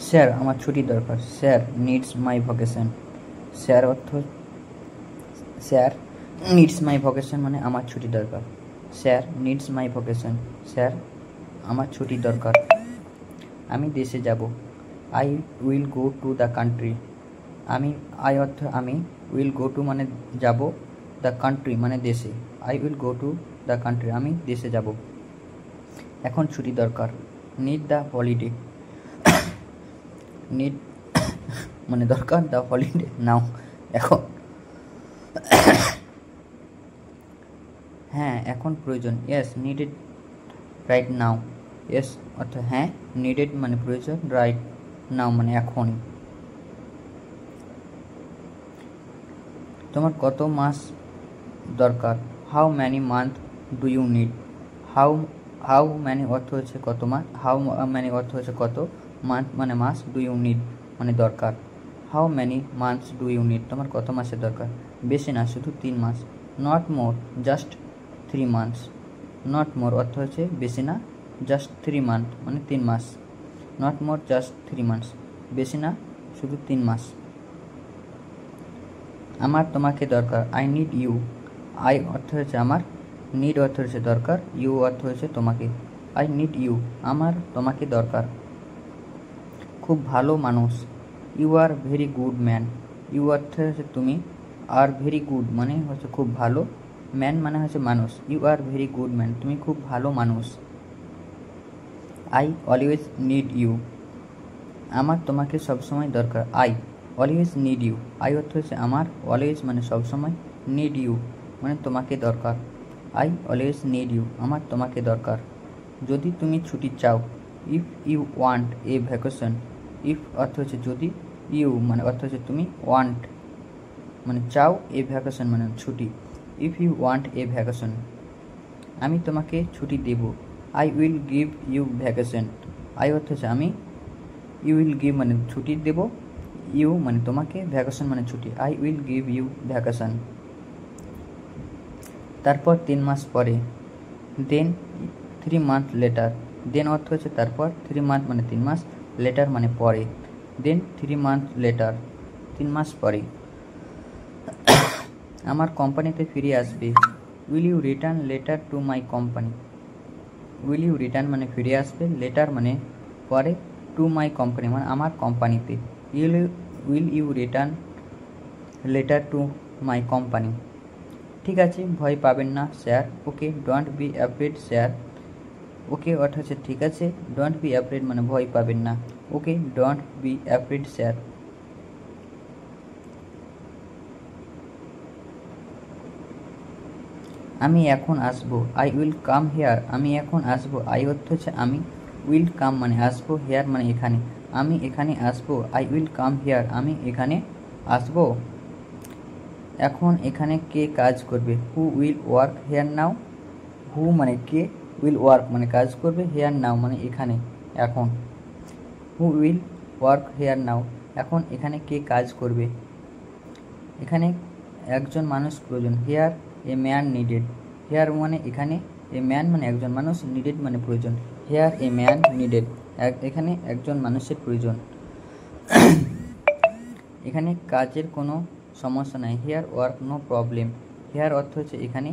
Sir আমার ছুটি দরকার। স্যার নিডস মাই ভ্যাকেশন। স্যার অর্থ স্যার নিডস মাই ভ্যাকেশন মানে আমার ছুটি দরকার। স্যার নিডস মাই ভ্যাকেশন। স্যার আমার ছুটি দরকার। আমি দেশে যাব। I will go to the country. I অর্থ আমি, উইল গো টু মানে যাব, দ্য কান্ট্রি মানে দেশে। I will go to the country আমি দেশে যাব। এখন ছুটি দরকার। Need the holiday. নিড মানে দরকার, দ্য হলিডে নাও এখন। হ্যাঁ এখন প্রয়োজন। Yes needed right now. Yes অর্থ হ্যাঁ, নিডেড মানে প্রয়োজন, রাইট নাও মানে এখনই। তোমার কত মাস দরকার? How many month do you need. How many অর্থ হচ্ছে কত মাস, হাউ ম্যানি অর্থ হচ্ছে কত, মান্থ মানে মাস, ডু ইউ নিড মানে দরকার। How many months do you need, তোমার কত মাসের দরকার? বেশি না, শুধু 3 মাস। Not more, just 3 months. Not more অর্থ হচ্ছে বেশি না, জাস্ট 3 মান্থ মানে 3 মাস। নট মোর জাস্ট 3 মান্থস, বেশি না, শুধু 3 মাস। আমার তোমাকে দরকার। I need you. আই অর্থ হচ্ছে আমার, নিড অর্থ হচ্ছে দরকার, ইউ অর্থ হচ্ছে তোমাকে। আই নিড ইউ, আমার তোমাকে দরকার। খুব ভালো মানুষ। You are very good man. You অর্থ হচ্ছে তুমি, আর ভেরি গুড মানে হচ্ছে খুব ভালো, ম্যান মানে হচ্ছে মানুষ। You are very good man, তুমি খুব ভালো মানুষ। I always need you. আমার তোমাকে সবসময় দরকার। I always need you. I অর্থ হচ্ছে আমার, অলওয়েজ মানে সবসময়, নিড ইউ মানে তোমাকে দরকার। আই অলওয়েজ নিড ইউ, আমার তোমাকে দরকার। যদি তুমি ছুটি চাও। If you want a vacation. If অর্থ হচ্ছে যদি, ইউ মানে অর্থ হচ্ছে তুমি, ওয়ান্ট মানে চাও, এ ভ্যাকেশন মানে ছুটি। If you want a vacation, আমি তোমাকে ছুটি দেব। I will give you vacation. I অর্থ হচ্ছে আমি, ইউ উইল গিভ মানে ছুটি দেব, ইউ মানে তোমাকে, ভ্যাকেশন মানে ছুটি। I will give you vacation. তারপর 3 মাস পরে। দেন 3 মান্থ লেটার। দেন অর্থ হচ্ছে তারপর, 3 মান্থ মানে 3 মাস, লেটার মানে পরে। দেন 3 মান্থ লেটার, 3 মাস পরে। আমার কোম্পানিতে ফিরে আসবে। Will you return letter to my company. Will you return মানে ফিরে আসবে, লেটার মানে পরে, টু মাই কোম্পানি মানে আমার কোম্পানিতে। Will you return letter to my company. ঠিক আছে, ভয় পাবেন না sir. Okay don't be afraid sir. Okay অর্থ হচ্ছে ঠিক আছে, ডোন্ট বি অ্যাফ্রেড মানে ভয় পাবেন না। Okay don't be afraid sir. আমি এখন আসবো। I will come here. আমি এখন আসবো। আই অর্থ হচ্ছে আমি, উইল কাম মানে আসবো, হেয়ার মানে এখানে। আমি এখানে আসবো। আই উইল কাম হেয়ার, আমি এখানে আসবো। এখন এখানে কে কাজ করবে? Who will work here now. Who মানে কে, উইল ওয়ার্ক মানে কাজ করবে, হেয়ার নাও মানে এখানে, এখন। Who will work here now, এখন এখানে কে কাজ করবে? এখানে একজন মানুষ প্রয়োজন। Here a man needed. Here মানে এখানে, এ ম্যান মানে একজন মানুষ, নিডেড মানে প্রয়োজন। হেয়ার এ ম্যান নিডেড, এখানে একজন মানুষের প্রয়োজন। এখানে কাজের কোনো সমস্যা নাই। Here work no problem. Here অর্থ হচ্ছে এখানে,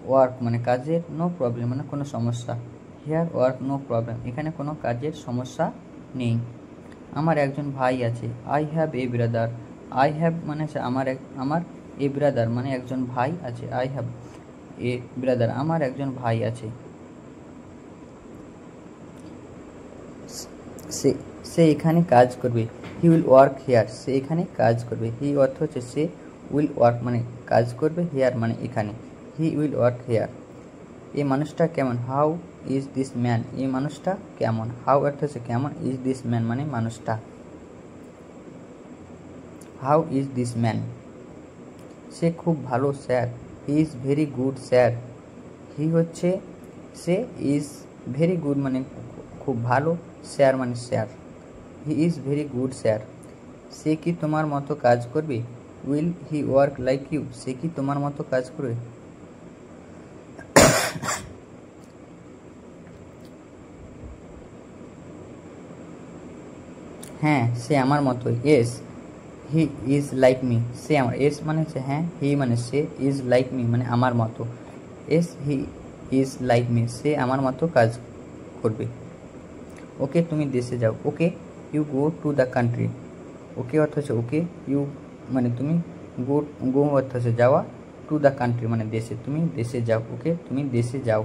ওয়ার্ক মানে কাজের, নো প্রবলেম মানে কোনো সমস্যা। হেয়ার ওয়ার্ক নো প্রবলেম, এখানে কোনো কাজের সমস্যা নেই। আমার একজন ভাই আছে। I have a brother. I have মানে হচ্ছে আমার, এ ব্রাদার মানে একজন ভাই আছে। আই হ্যাভ এ ব্রাদার, আমার একজন ভাই আছে। সে এখানে কাজ করবে। হি উইল ওয়ার্ক হেয়ার, সে এখানে কাজ করবে। হি অর্থ হচ্ছে সে, উইল ওয়ার্ক মানে কাজ করবে, হেয়ার মানে এখানে। He will work hair. এই মানুষটা কেমন? How is this man. এই মানুষটা কেমন? হাউ অর্থ হচ্ছে কেমন, ইজ দিস ম্যান মানে মানুষটা। How is this man. সে খুব ভালো sir. He is very good sir. He হচ্ছে সে, ইজ ভেরি গুড মানে খুব ভালো, স্যার মানে sir. He is very good sir. সে কি তোমার মতো কাজ করবে? Will he work like you. সে কি তোমার মতো কাজ করবে? হ্যাঁ সে আমার মতোই। As he is like me, সে আমার, এস মানে হচ্ছে হ্যাঁ, হি মানে সে, ইজ লাইক মি মানে আমার মতো। As he is like me, সে আমার মতো কাজ করবে। ওকে তুমি দেশে যাও, okay you go to the country. Okay অর্থ হচ্ছে ওকে, ইউ মানে তুমি, গো অর্থ হচ্ছে যাওয়া, টু দ্য কান্ট্রি মানে দেশে, তুমি দেশে যাও, ওকে তুমি দেশে যাও।